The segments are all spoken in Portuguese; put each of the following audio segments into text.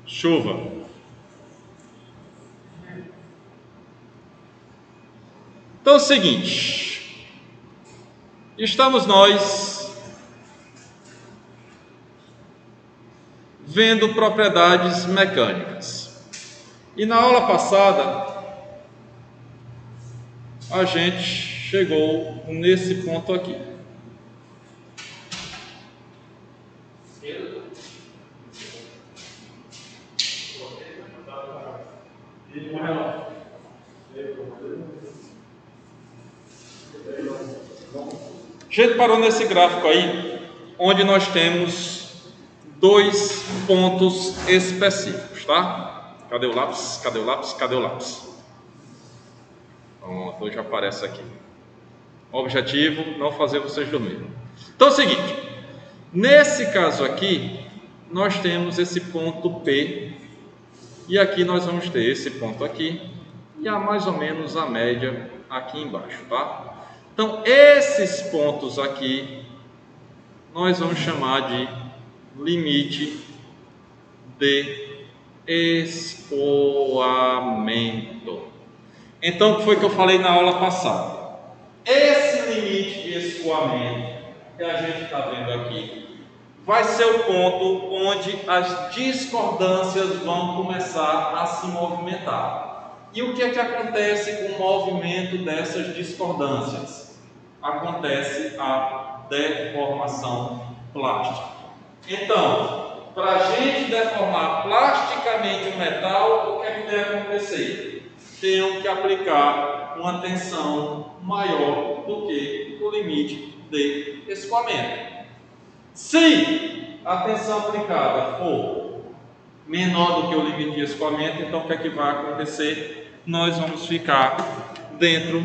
Chuva. Então é o seguinte, estamos nós vendo propriedades mecânicas. E na aula passada a gente chegou nesse ponto aqui. A gente parou nesse gráfico aí, onde nós temos dois pontos específicos, tá? Cadê o lápis? Cadê o lápis? Cadê o lápis? Pronto, já aparece aqui. Objetivo, não fazer vocês dormirem. Então é o seguinte, nesse caso aqui, nós temos esse ponto P, e aqui nós vamos ter esse ponto aqui, e há mais ou menos a média aqui embaixo, tá? Então, esses pontos aqui, nós vamos chamar de limite de escoamento. Então, o que foi que eu falei na aula passada? Esse limite de escoamento que a gente está vendo aqui, vai ser o ponto onde as discordâncias vão começar a se movimentar. E o que é que acontece com o movimento dessas discordâncias? Acontece a deformação plástica. Então, para a gente deformar plasticamente o metal, o que é que deve acontecer? Tenham que aplicar uma tensão maior do que o limite de escoamento. Se a tensão aplicada for menor do que o limite de escoamento, então o que é que vai acontecer? Nós vamos ficar dentro.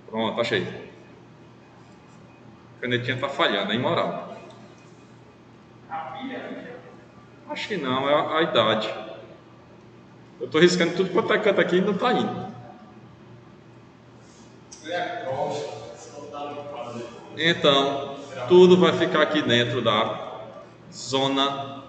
Pronto, achei. A canetinha está falhando, é imoral. Acho que não, é a idade. Eu estou riscando tudo quanto é canto aqui e não está indo. Então, tudo vai ficar aqui dentro da zona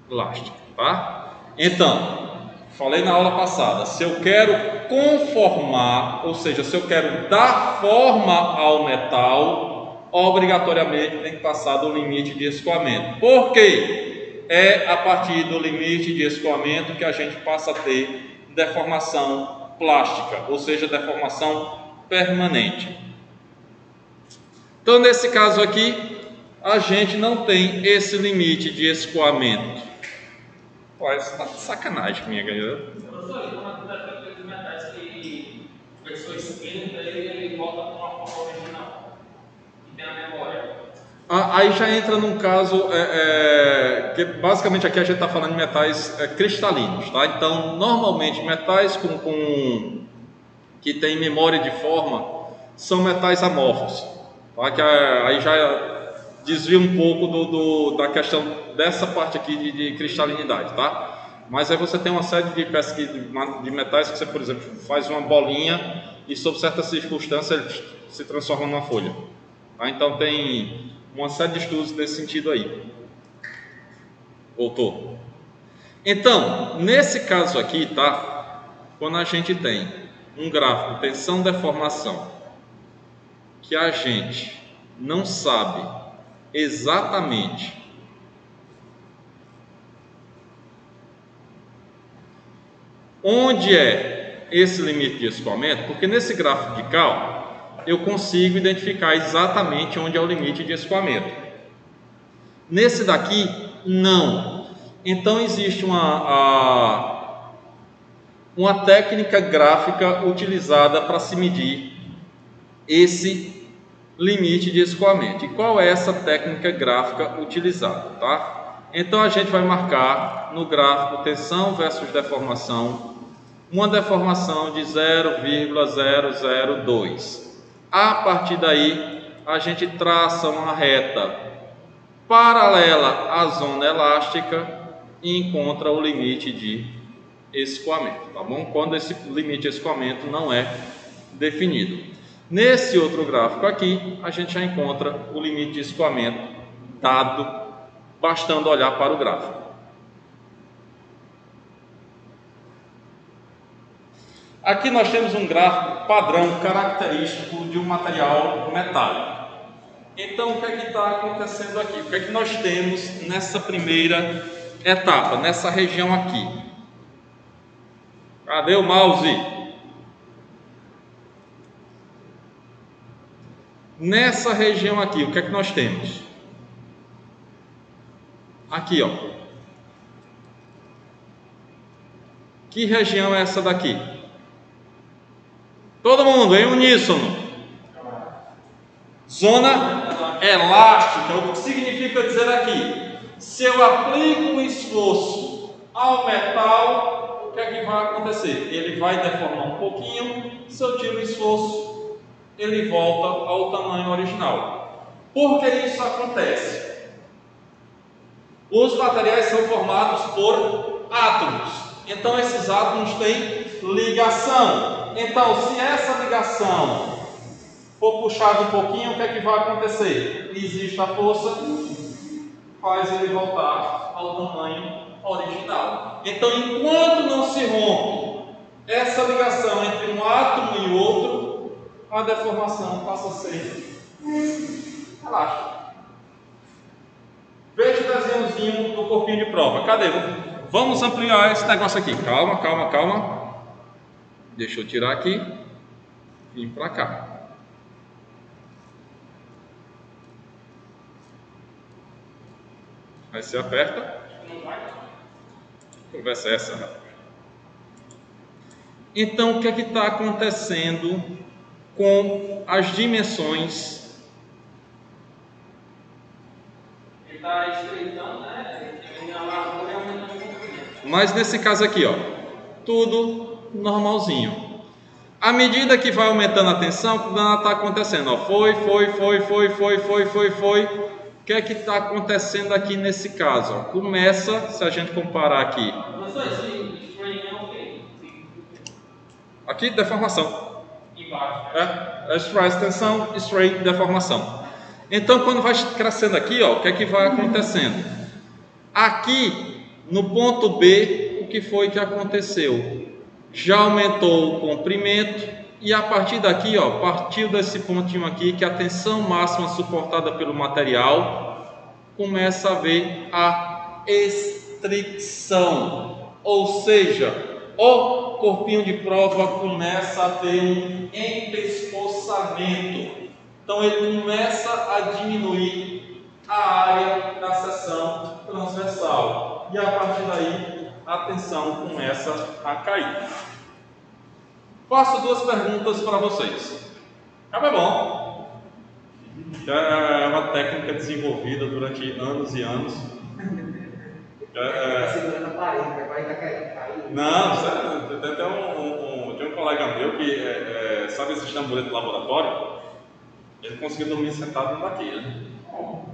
elástica, tá? Então, falei na aula passada, se eu quero conformar, ou seja, se eu quero dar forma ao metal, obrigatoriamente tem que passar do limite de escoamento. Por quê? É a partir do limite de escoamento que a gente passa a ter deformação plástica, ou seja, deformação permanente. Então, nesse caso aqui, a gente não tem esse limite de escoamento. Pô, isso tá de sacanagem, minha galera. Professor, quando aqueles metais que a pessoa esquenta, ele volta para uma forma original, que tem a memória. Aí já entra num caso que basicamente aqui a gente está falando de metais cristalinos, tá? Então, normalmente metais que tem memória de forma são metais amorfos, tá? Que aí já desvia um pouco da questão dessa parte aqui de cristalinidade, tá? Mas aí você tem uma série de pesquisas de metais que você, por exemplo, faz uma bolinha e sob certas circunstâncias ele se transforma numa folha, tá? Então tem uma série de estudos nesse sentido aí. Voltou. Então, nesse caso aqui, tá? Quando a gente tem um gráfico tensão-deformação que a gente não sabe exatamente onde é esse limite de escoamento, porque nesse gráfico de cá, eu consigo identificar exatamente onde é o limite de escoamento. Nesse daqui, não. Então existe uma técnica gráfica utilizada para se medir esse limite de escoamento. E qual é essa técnica gráfica utilizada, tá? Então a gente vai marcar no gráfico tensão versus deformação, uma deformação de 0,002. A partir daí, a gente traça uma reta paralela à zona elástica e encontra o limite de escoamento, tá bom? Quando esse limite de escoamento não é definido. Nesse outro gráfico aqui, a gente já encontra o limite de escoamento dado, bastando olhar para o gráfico. Aqui nós temos um gráfico padrão característico de um material metálico. Então, o que é que está acontecendo aqui? O que é que nós temos nessa primeira etapa, nessa região aqui? Cadê o mouse? Nessa região aqui, o que é que nós temos? Aqui, ó. Que região é essa daqui? Todo mundo em uníssono. Zona elástica. O que significa dizer aqui? Se eu aplico um esforço ao metal, o que é que vai acontecer? Ele vai deformar um pouquinho. Se eu tiro o esforço, ele volta ao tamanho original. Por que isso acontece? Os materiais são formados por átomos. Então esses átomos têm ligação. Então, se essa ligação for puxada um pouquinho, o que é que vai acontecer? Existe a força, faz ele voltar ao tamanho original. Então, enquanto não se rompe essa ligação entre um átomo e outro, a deformação passa a ser elástica. Veja o desenhozinho do corpinho de prova. Cadê? Vamos ampliar esse negócio aqui. Calma, calma, calma. Deixa eu tirar aqui e vir para cá. Aí você aperta. Conversa essa, rapaz. Então, o que é que está acontecendo com as dimensões? Ele está estreitando, né? A largura é aumentando um pouquinho. Mas nesse caso aqui, ó, tudo normalzinho. À medida que vai aumentando a tensão, o que está acontecendo? Ó, foi. O que é que está acontecendo aqui nesse caso? Ó, começa, se a gente comparar aqui. Aqui, deformação. É stress, tensão, strain, deformação. Então, quando vai crescendo aqui, ó, o que é que vai acontecendo? Aqui, no ponto B, o que foi que aconteceu? Já aumentou o comprimento e a partir daqui, ó, partiu desse pontinho aqui, que a tensão máxima suportada pelo material começa a haver a estricção, ou seja, o corpinho de prova começa a ter um empescoçamento. Então ele começa a diminuir a área da seção transversal e a partir daí a tensão começa a cair. Faço duas perguntas para vocês. É bom. É uma técnica desenvolvida durante anos e anos. Está segurando a parede, agora está caindo. Não, sério, tem até um colega meu que sabe esse tamborete do laboratório? Ele conseguiu dormir sentado no daqui, né? É um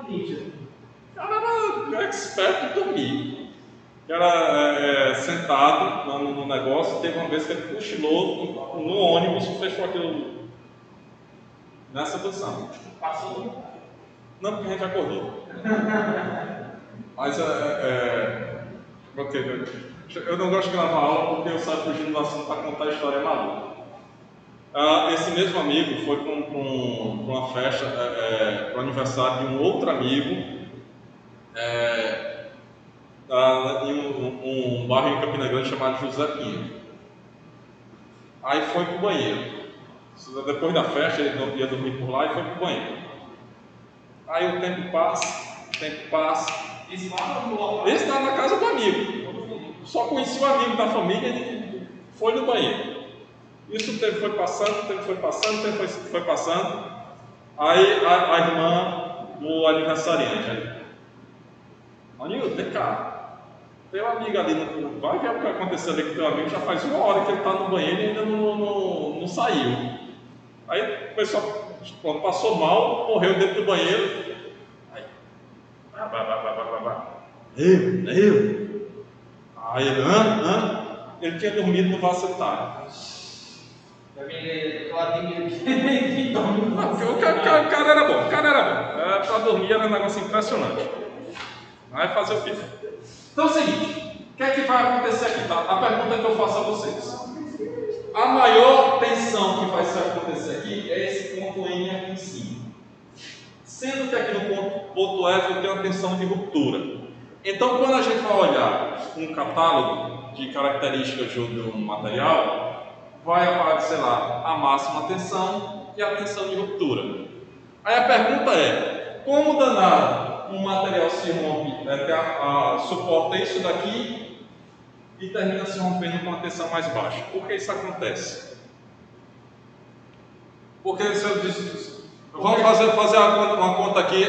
ninja. O cara era expert em dormir. O cara sentado no negócio, teve uma vez que ele cochilou no ônibus e fechou aquilo nessa posição. Passou. Não, porque a gente acordou. Mas eu não gosto de gravar aula porque eu saio fugindo do assunto para contar a história maluca. Esse mesmo amigo foi para uma festa, para o aniversário de um outro amigo, em um bairro em Campina Grande chamado José Pinheiro. Aí foi para o banheiro. Depois da festa, ele ia dormir por lá e foi para o banheiro. Aí o tempo passa. Esse lá Esse estava na casa do amigo. Só conhecia o amigo da família e ele foi no banheiro. Isso o tempo foi passando. Aí a irmã do aniversariante. Anil, vem cá. Teu amigo ali, vai ver o que aconteceu ali com teu amigo. Já faz uma hora que ele está no banheiro e ainda não saiu. Aí o pessoal, quando passou mal, morreu dentro do banheiro. Eu. Aí ele, Ele tinha dormido no vaso sanitário. Eu admiro que dorme no vaso O cara era bom, Para dormir era um negócio impressionante. Vai fazer o quê? Então é o seguinte, o que é que vai acontecer aqui? Tá? A pergunta que eu faço a vocês. A maior tensão que vai acontecer aqui é esse ponto N aqui em cima. Sendo que aqui no ponto F eu tenho a tensão de ruptura. Então, quando a gente vai olhar um catálogo de características de um material, vai aparecer lá a máxima tensão e a tensão de ruptura. Aí a pergunta é, como danado um material se rompe, suporta isso daqui e termina se rompendo com uma tensão mais baixa? Por que isso acontece? Porque se eu disse, vamos fazer uma conta aqui,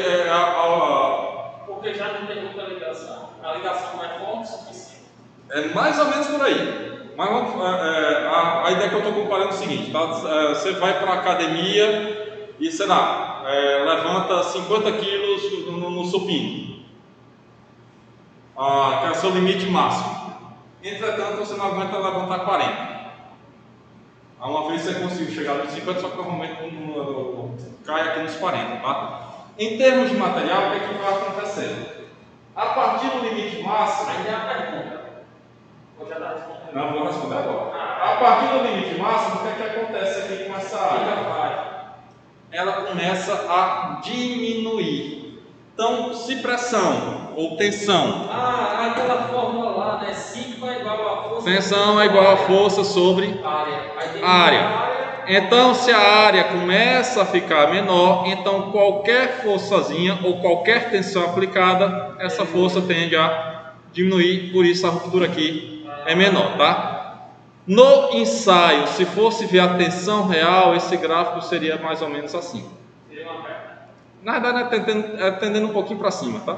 porque já não tem muita ligação. A ligação não é forte o suficiente. é mais ou menos por aí. Mas a ideia que eu estou comparando é o seguinte, tá? Você vai para a academia e, sei lá, levanta 50 quilos no supino, que é o seu limite máximo. Entretanto, você não aguenta levantar 40. Uma vez você conseguiu chegar nos 50, só que normalmente cai aqui nos 40, tá? Em termos de material, o que é que vai acontecer? A partir do limite máximo... Ainda é a pergunta. Eu já estava respondendo. Não, vou responder agora. A partir do limite máximo, o que é que acontece aqui com essa área? Ela começa a diminuir. Então, se pressão ou tensão... aquela fórmula lá, né? Sigma é igual a força... Tensão é igual a força sobre área. Então, se a área começa a ficar menor, então qualquer forçazinha ou qualquer tensão aplicada, essa força tende a diminuir, por isso a ruptura aqui é menor, tá? No ensaio, se fosse ver a tensão real, esse gráfico seria mais ou menos assim. Seria uma perna. Na verdade, tendendo um pouquinho para cima, tá?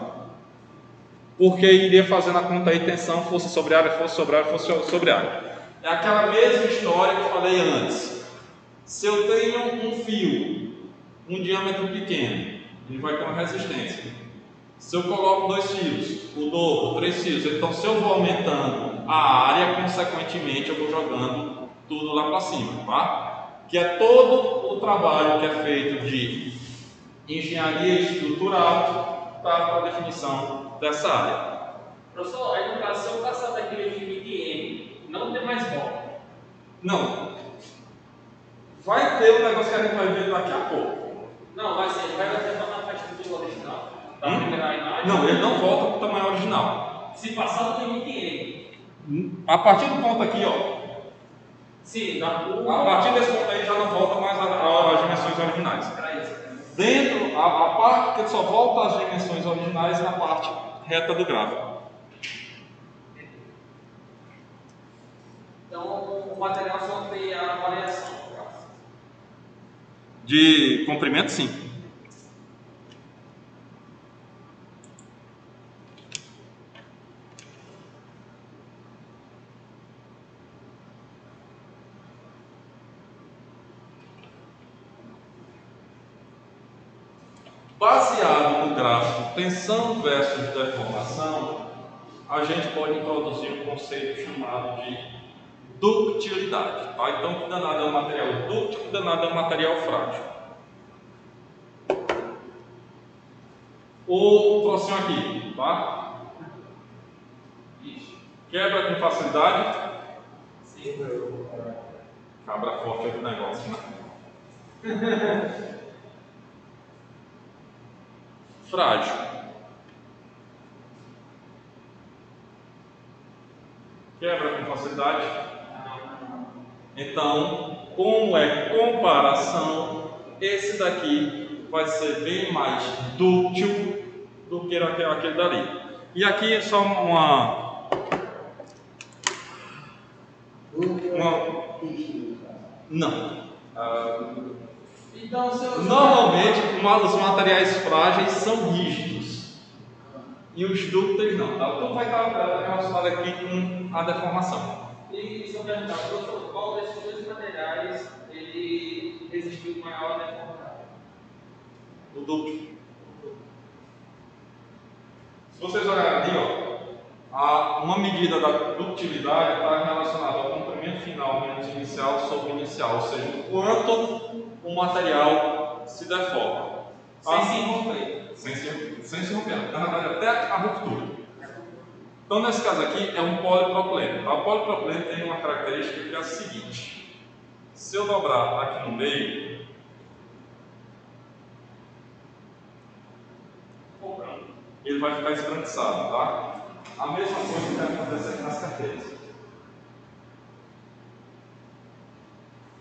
Porque iria fazendo a conta aí, tensão, força sobre área, força sobre área, força sobre área. É aquela mesma história que eu falei antes. Se eu tenho um fio, um diâmetro pequeno, ele vai ter uma resistência. Se eu coloco 2 fios, o dobro, 3 fios, então se eu vou aumentando a área, consequentemente eu vou jogando tudo lá para cima, tá? Que é todo o trabalho que é feito de engenharia estrutural para a definição dessa área. Professor, aí no caso, se eu passar daquele limite M, não tem mais volta. Não. Vai ter um negócio que a gente vai ver daqui a pouco. Não, vai ser, ele vai retornar na faixa do original. Da primeira imagem. Não, ele não volta para o tamanho original. Se passar do limite M. A partir do ponto aqui, ó. Sim, da A partir desse ponto aí já não volta mais às dimensões originais. Dentro, a parte que só volta às dimensões originais na parte reta do gráfico. Então o material só tem a variação. De comprimento, sim. Baseado no gráfico tensão versus deformação, a gente pode introduzir um conceito chamado de ductilidade. Tá? Então, que danado é um material dúctil, que danado é um material frágil. O trocinho aqui, tá? Isso. Quebra com facilidade? Sim. Cabra forte é do negócio, né? Frágil. Quebra com facilidade? Então, como é comparação, esse daqui vai ser bem mais dúctil do que aquele dali. E aqui é só não. Então, Normalmente, os materiais frágeis são rígidos e os dúcteis não. Tá? Tudo vai estar relacionado aqui com a deformação. E se eu perguntar, professor, qual desses dois materiais ele resistiu maior à deformação? O dúctil. Se vocês olharem ali, ó, uma medida da ductilidade está relacionada ao comprimento final menos inicial sobre inicial, ou seja, o quanto o material se deforma. Sem se romper. Sem se romper, na verdade até a ruptura. Então nesse caso aqui é um polipropileno. A polipropileno tem uma característica que é a seguinte: se eu dobrar aqui no meio, ele vai ficar esbranquiçado, tá? A mesma coisa que vai acontecer aqui nas carteiras.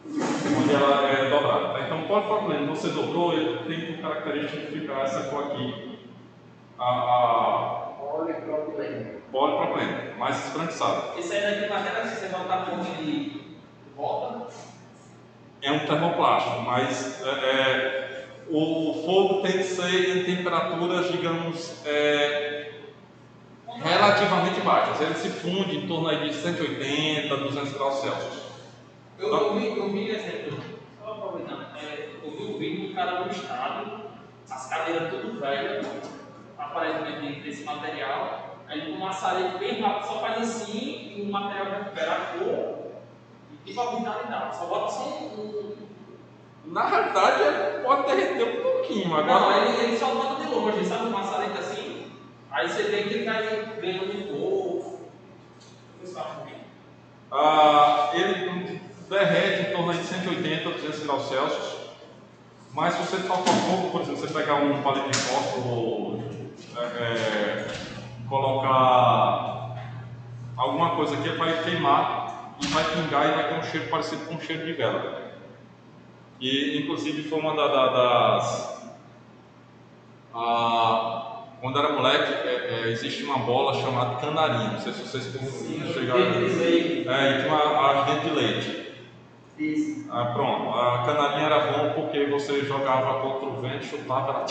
Onde ela é dobrada. Tá? Então, o polipropileno, você dobrou, ele tem por característica de ficar essa cor aqui. Polipropileno, mais esbranquiçado. Esse aí daqui matéria, se você botar com ele volta? É um termoplástico, mas o fogo tem que ser em temperaturas, digamos, relativamente baixas. Ele se funde em torno aí de 180, 200 graus Celsius. Eu vi exemplo, só aproveitando, eu vi o vídeo do cara no estado, as cadeiras tudo velhas, aparentemente desse material, aí com um maçarete bem rápido, só faz assim e o material vai recuperar a cor e tipo a vitalidade, só bota só Na realidade, ele pode derreter um pouquinho, agora. Não, ele só bota de longe, sabe? Um maçarete assim, aí você vê que ele vai ganhando de cor. Ele derrete em torno de 180 a 200 graus Celsius, mas se você tocar fogo, por exemplo, você pegar um palito de fósforo, colocar alguma coisa aqui, ele vai queimar e vai pingar e vai ter um cheiro parecido com um cheiro de vela. E inclusive foi uma quando era moleque, existe uma bola chamada canarinho, não sei se vocês chegaram. E tinha uma ardente de leite. Isso. Pronto, a canarinha era bom porque você jogava contra o vento, chutava, ela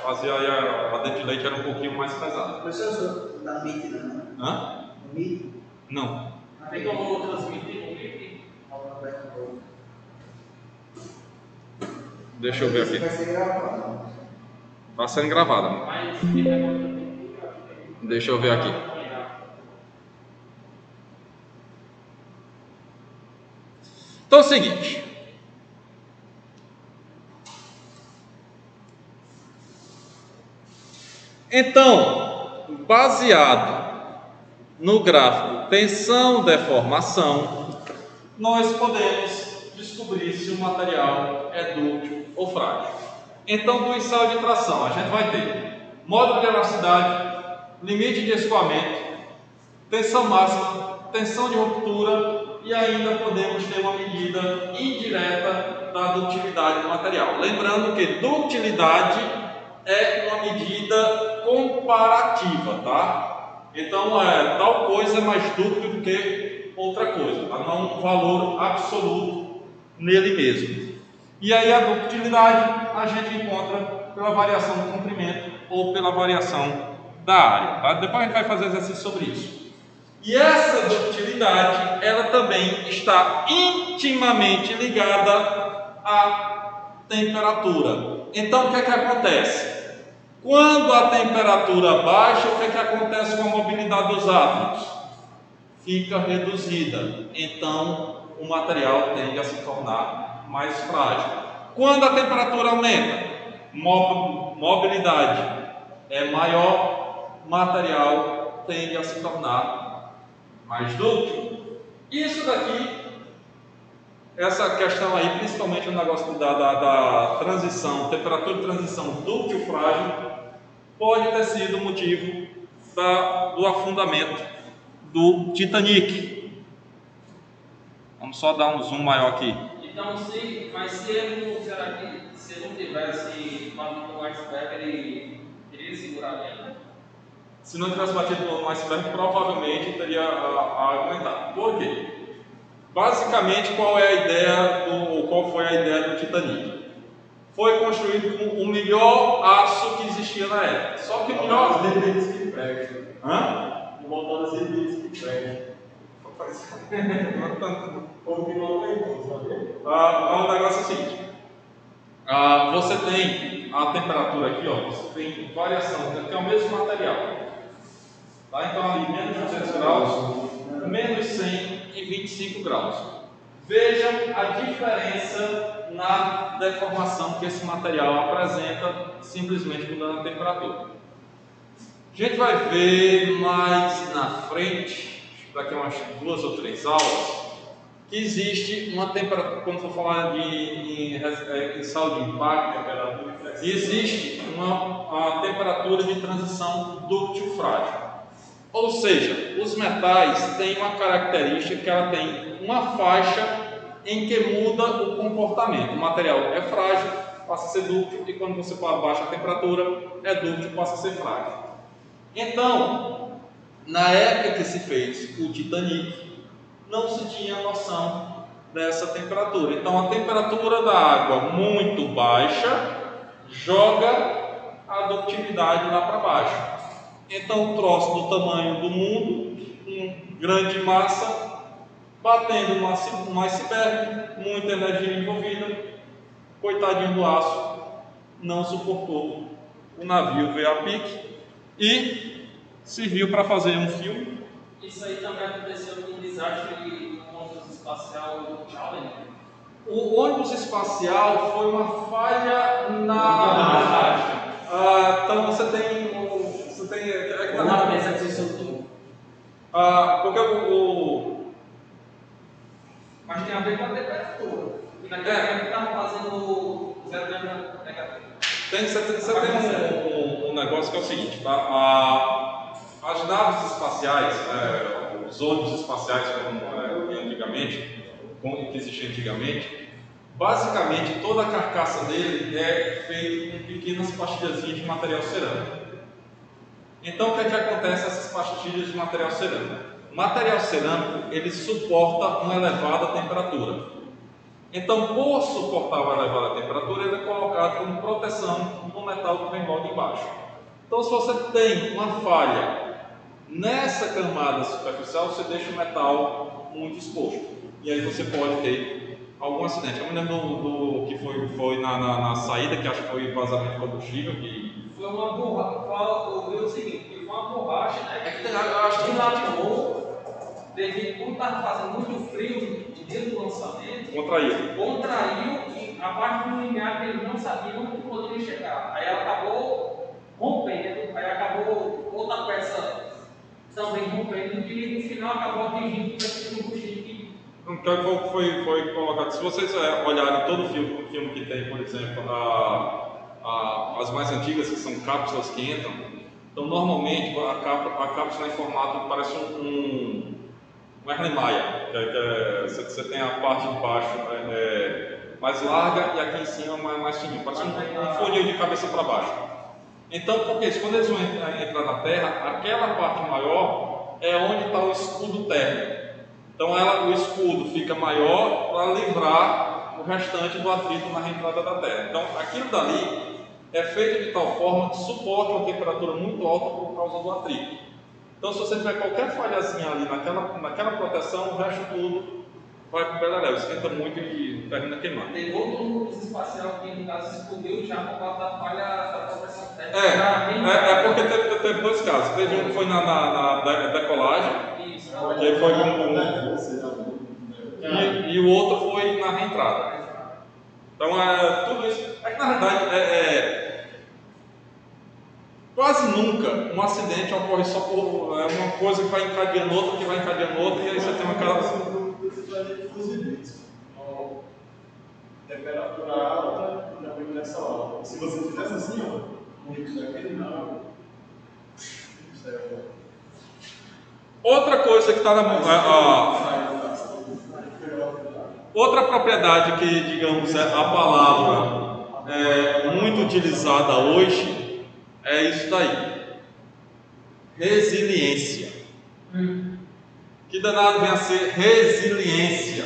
fazia aí a dente de leite era um pouquinho mais pesada. Mas eu sou da MIT, não? Hã? MIT? Não. Tem como transmitir no MIT? Deixa eu ver aqui. Vai ser gravado. Está sendo gravada. Mas Deixa eu ver aqui. Então é o seguinte. Então, baseado no gráfico tensão-deformação, nós podemos descobrir se o material é dúctil ou frágil. Então, do ensaio de tração, a gente vai ter módulo de elasticidade, limite de escoamento, tensão máxima, tensão de ruptura e ainda podemos ter uma medida indireta da ductilidade do material. Lembrando que ductilidade é uma medida comparativa, tá? Então, tal coisa é mais dúctil do que outra coisa, tá? Não um valor absoluto nele mesmo. E aí a ductilidade a gente encontra pela variação do comprimento ou pela variação da área, tá? Depois a gente vai fazer exercício sobre isso. E essa ductilidade, ela também está intimamente ligada à temperatura. Então, o que é que acontece? Quando a temperatura baixa, o que é que acontece com a mobilidade dos átomos? Fica reduzida. Então, o material tende a se tornar mais frágil. Quando a temperatura aumenta, mobilidade é maior, material tende a se tornar mais dúctil. Isso daqui, essa questão aí, principalmente o negócio da transição, temperatura de transição dúctil-frágil, pode ter sido motivo do afundamento do Titanic. Vamos só dar um zoom maior aqui. Então, se ele não tivesse batido no iceberg, ele iria segurar bem? Se não tivesse batido no iceberg, provavelmente teria aguentado. Por quê? Basicamente, qual foi a ideia do Titanic? Foi construído com o melhor aço que existia na época. Só que o melhor... Hã? O motor das serviços que presta. O negócio é o seguinte. Você tem a temperatura aqui, ó, você tem variação, tem o mesmo material. Tá? Então ali menos 200 graus, menos 100 e 25 graus. Vejam a diferença na deformação que esse material apresenta simplesmente mudando a temperatura. A gente vai ver mais na frente, daqui a umas 2 ou 3 aulas, que existe uma temperatura, quando for falar em sal de impacto, existe uma temperatura de transição dúctil frágil. Ou seja, os metais têm uma característica que ela tem uma faixa em que muda o comportamento. O material é frágil, passa a ser dúctil, e quando você abaixa a temperatura, é dúctil, passa a ser frágil. Então, na época que se fez o Titanic, não se tinha noção dessa temperatura. Então, a temperatura da água muito baixa joga a ductilidade lá para baixo. Então, um troço do tamanho do mundo, com grande massa, batendo no iceberg, muita energia envolvida, coitadinho do aço, não suportou. O navio veio a pique e serviu para fazer um filme. Isso aí também aconteceu com um desastre do ônibus espacial Challenger. O ônibus espacial foi uma falha na... então você tem... Uma mesa que se soltou. Porque Mas tem a ver com a temperatura. E naquele tempo estava fazendo 0 graus negativo. Você tem um negócio que é o seguinte, tá? As naves espaciais, os ônibus espaciais que existiam antigamente, basicamente toda a carcaça dele é feita com pequenas pastilhazinhas de material cerâmico. Então o que é que acontece essas pastilhas de material cerâmico? O material cerâmico ele suporta uma elevada temperatura. Então, por suportar uma elevada temperatura, ele é colocado como proteção no metal que vem logo embaixo. Então, se você tem uma falha nessa camada superficial, você deixa o metal muito exposto. E aí você pode ter algum acidente. Eu me lembro do que foi na saída, que acho que foi vazamento de combustível. Foi uma borracha, eu vi o seguinte, foi uma borracha, né? Eu acho que latimou, devido como estava fazendo muito frio no dia do lançamento, contraiu e a parte do limiar que eles não sabiam que poderia chegar. Aí ela acabou rompendo, aí acabou outra peça também rompendo e no final acabou atingindo o combustível. Então foi colocado. Se vocês olharem todo o filme que tem, por exemplo, as mais antigas, que são cápsulas que entram, então normalmente a cápsula é em formato, parece um Erlenmeyer, você tem a parte de baixo mais larga e aqui em cima mais fininho, parece um funil de cabeça para baixo. Então, porque isso, quando eles vão entrar na Terra, aquela parte maior é onde está o escudo térmico. Então o escudo fica maior para livrar o restante do atrito na reentrada da Terra. Então aquilo dali é feito de tal forma que suporta uma temperatura muito alta por causa do atrito. Então se você tiver qualquer falhazinha ali naquela proteção, o resto tudo vai para o beleléu, esquenta muito e termina queimando. Tem outro ônibus espacial que no caso explodiu já por causa da falha da proteção térmica. Porque teve 2 casos. Teve um que foi na decolagem. Que foi e o outro foi na reentrada. Então, tudo isso. É que na verdade, quase nunca um acidente ocorre só por uma coisa que vai encadeando outra, e aí você tem uma casa. Temperatura alta e também nessa alta. Se você fizesse assim, ó, muito daquele não. Outra coisa que está outra propriedade que, digamos, a palavra muito utilizada hoje é isso daí: resiliência. Que danado vem a ser resiliência?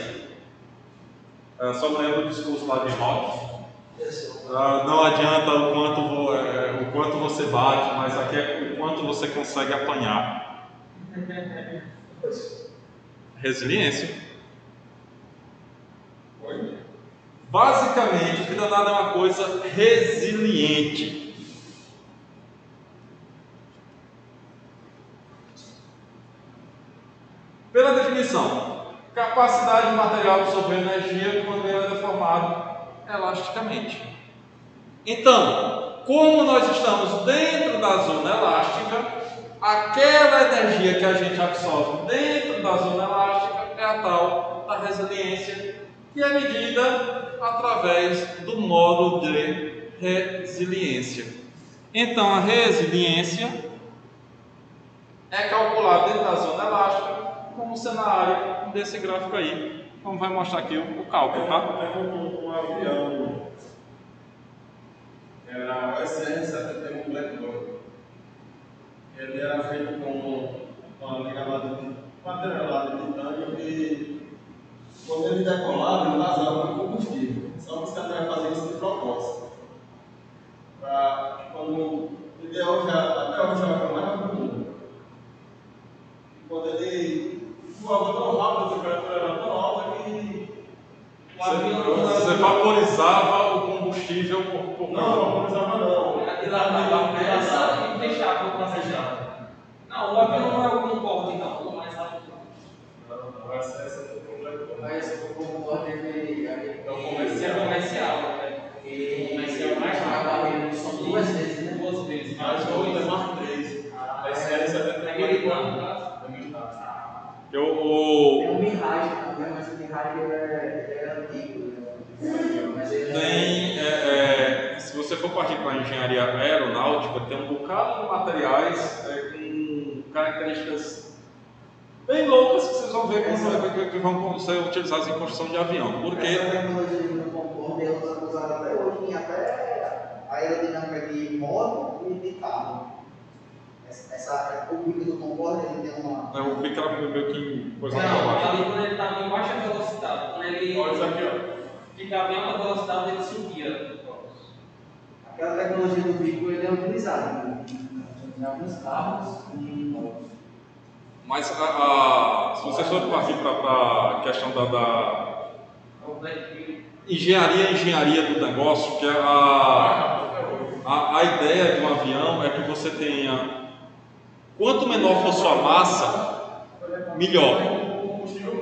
Só me lembro do discurso lá de Rock. Não adianta o quanto você bate, mas aqui é o quanto você consegue apanhar. Resiliência. Basicamente, o que danado é uma coisa resiliente. ele absorver energia quando ele é deformado elasticamente. Então, como nós estamos dentro da zona elástica, aquela energia que a gente absorve dentro da zona elástica é a tal da resiliência, que é medida através do módulo de resiliência. Então, a resiliência é calculada dentro da zona elástica, como sendo a área desse gráfico aí, como vai mostrar aqui o cálculo, tá? Um avião, era o SR-71 Blackbird. Ele era feito com uma material lá de titânio e quando ele decolava, ele vazava muito combustível. Só que os caras faziam isso de propósito. Para quando ele até hoje é o mais rápido do mundo. E quando ele voava tão rápido, a temperatura era tão alta que você vaporizava o combustível por não vaporizava não. Dilatava a peça e deixava o passageiro. Não, o avião não é o Concorde, não. O mais rápido. Não, essa é o problema. Mas o Concorde É o Comercial. comercial. O comercial mais rápido. são duas vezes, né? Duas vezes. Mas o outro é Mark 3. A SR-71 É americano, tá? é militar. Tem um Mirage também, mas o Mirage é antigo. Mas ele se você for partir para a engenharia aeronáutica, tem um bocado de materiais com características bem loucas que vocês vão ver que vão ser utilizados em construção de avião. Porque essa tecnologia do Concorde é usada até hoje em até aerodinâmica de moto e de carro. O bico do Concorde ele tem uma. o bico era meio que coisa Não, para baixo. ali quando ele estava em baixa velocidade, quando ele Olha isso aqui, ó. ficava em alta velocidade, ele subia. Aquela tecnologia do bico ele é utilizada em alguns carros e em motos. Mas se vocês forem partir para a questão da engenharia do negócio, que é a ideia de um avião é que você tenha, quanto menor for sua massa, melhor.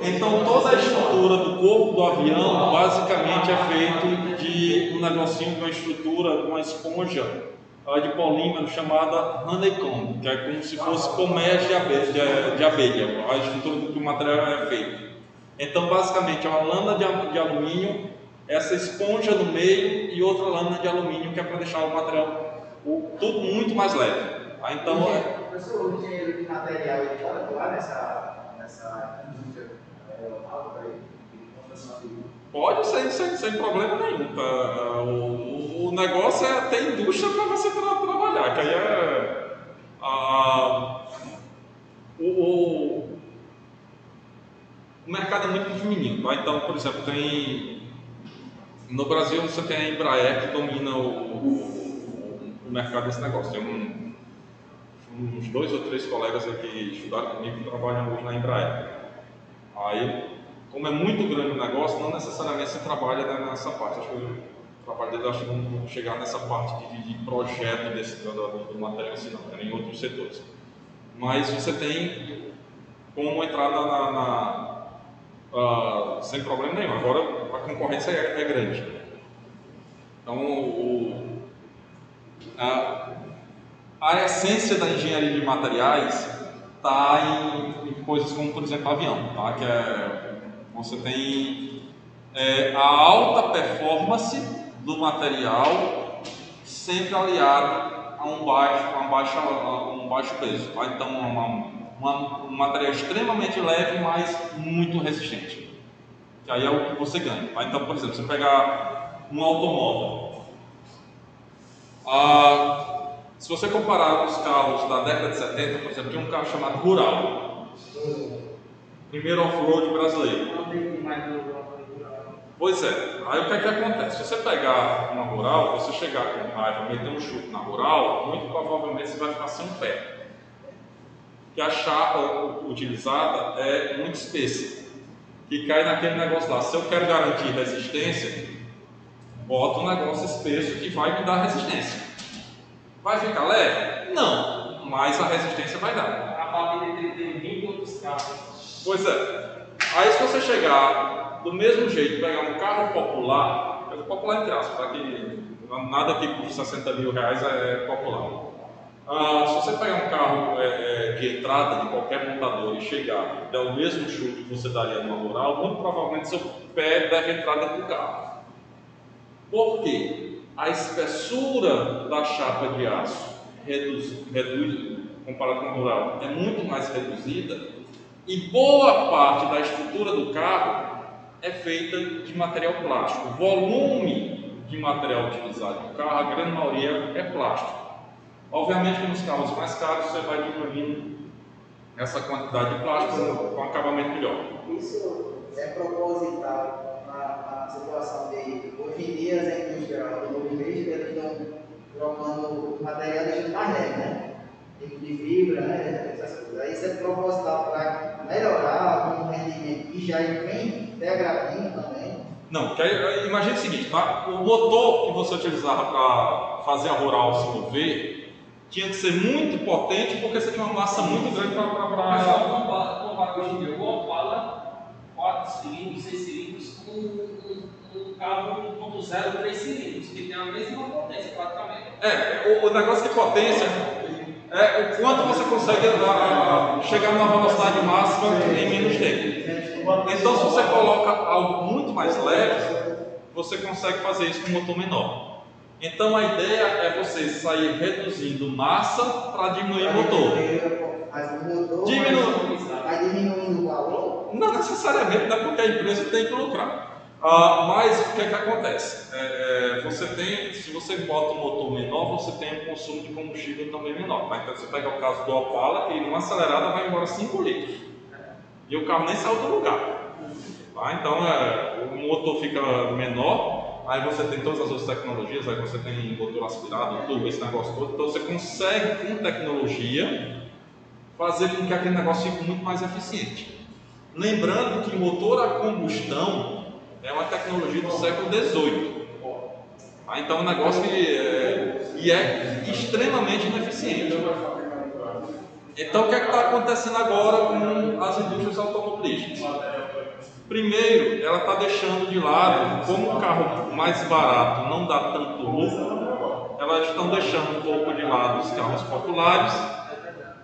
Então toda a estrutura do corpo do avião basicamente é feito de um negocinho, de uma estrutura, de uma esponja de polímero chamada honeycomb, que é como se fosse colmeia de abelha, a estrutura do que o material é feito. Então basicamente é uma lâmina de alumínio, essa esponja no meio e outra lâmina de alumínio que é para deixar o material tudo muito mais leve. Então Professor, o engenheiro de material ele pode atuar nessa indústria aeronáutica aí? pode sem problema nenhum. Tá? O negócio é ter indústria para você trabalhar, que aí o mercado é muito pequenininho. Tá? Então, por exemplo, no Brasil você tem a Embraer que domina o mercado desse negócio. Tem uns 2 ou 3 colegas aqui que estudaram comigo que trabalham hoje na Embraer. Aí, como é muito grande o negócio, não necessariamente se trabalha nessa parte. Acho que o trabalho deles acho que vão chegar nessa parte de projeto do material, assim, não, em outros setores. Mas você tem como entrar sem problema nenhum. Agora a concorrência é grande. Então a essência da engenharia de materiais está em coisas como, por exemplo, avião, tá? Que você tem a alta performance do material sempre aliado a um baixo peso. Tá? Então, um material extremamente leve, mas muito resistente. Que aí é o que você ganha. Tá? Então, por exemplo, você pegar um automóvel. Se você comparar os carros da década de 70, por exemplo, tinha um carro chamado Rural. Primeiro off-road brasileiro. Pois é, aí o que é que acontece? Se você pegar uma Rural, você chegar com raiva, meter um chute na Rural, muito provavelmente você vai ficar sem pé. Porque a chapa utilizada é muito espessa, que cai naquele negócio lá. Se eu quero garantir resistência, boto um negócio espesso que vai me dar resistência. Vai ficar leve? Não, mas a resistência vai dar. A bateria tem 20 outros carros. Pois é. Aí se você chegar do mesmo jeito, pegar um carro popular entre aspas, tá? Que nada que por 60 mil reais é popular. Se você pegar um carro de entrada de qualquer montador e chegar e der o mesmo chute que você daria numa rural, muito provavelmente seu pé deve entrar dentro do carro. Por quê? A espessura da chapa de aço reduz comparado com o rural, é muito mais reduzida e boa parte da estrutura do carro é feita de material plástico. O volume de material utilizado no carro, a grande maioria é plástico. Obviamente que nos carros mais caros você vai diminuindo essa quantidade de plástico com um acabamento melhor. Isso é proposital na situação de hoje em dia as indústrias automobilísticas eles estão trocando material deixando mais leve, né? Tipo de fibra, né? Essas coisas. Aí isso é proposital para melhorar o rendimento que já vem degradando também. Não, imagine o seguinte, tá? O motor que você utilizava para fazer a rural se mover tinha que ser muito potente porque você tinha uma massa muito grande para. Compara hoje em dia o Opala 4 cilindros, 6 cilindros com um carro 1.0, 3 cilindros, que tem a mesma potência praticamente. O negócio de potência é o quanto você consegue chegar numa velocidade máxima em menos tempo. Então, se você coloca algo muito mais leve, você consegue fazer isso com um motor menor. Então a ideia é você sair reduzindo massa para diminuir o motor. Mas o motor vai diminuindo o valor? Não necessariamente, não é porque a empresa tem que lucrar. Mas o que é que acontece? Se você bota um motor menor, você tem um consumo de combustível também menor. Tá? Então você pega o caso do Opala, que numa acelerada vai embora 5 litros. E o carro nem saiu do lugar. Tá? Então o motor fica menor. Aí você tem todas as outras tecnologias, aí você tem motor aspirado, turbo, esse negócio todo. Então você consegue, com tecnologia, fazer com que aquele negócio fique muito mais eficiente. Lembrando que motor a combustão é uma tecnologia do século XVIII. Então é um negócio que é extremamente ineficiente. Então o que é que está acontecendo agora com as indústrias automobilísticas? Primeiro, ela está deixando de lado, como o carro mais barato não dá tanto lucro, elas estão deixando um pouco de lado os carros populares